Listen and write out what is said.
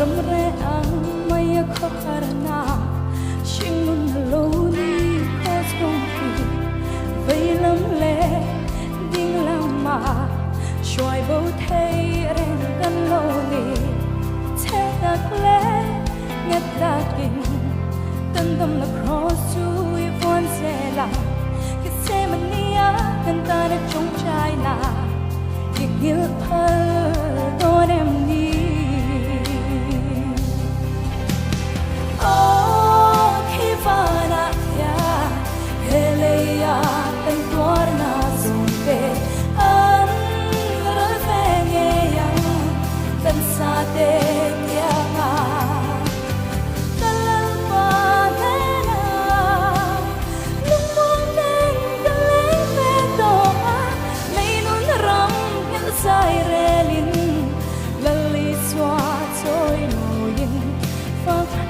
Ramre ang maya ko harana Shingun haloni Kos kong ki Veilam le Ding lama Shoy bo thay ren kan lo ni Thế tak le Ngat takin Tân tâm la cross to Yvonne se la Khi se mania Kan ta đã trong trai na Việc nghĩa phơ Tôi em đi Hãy subscribe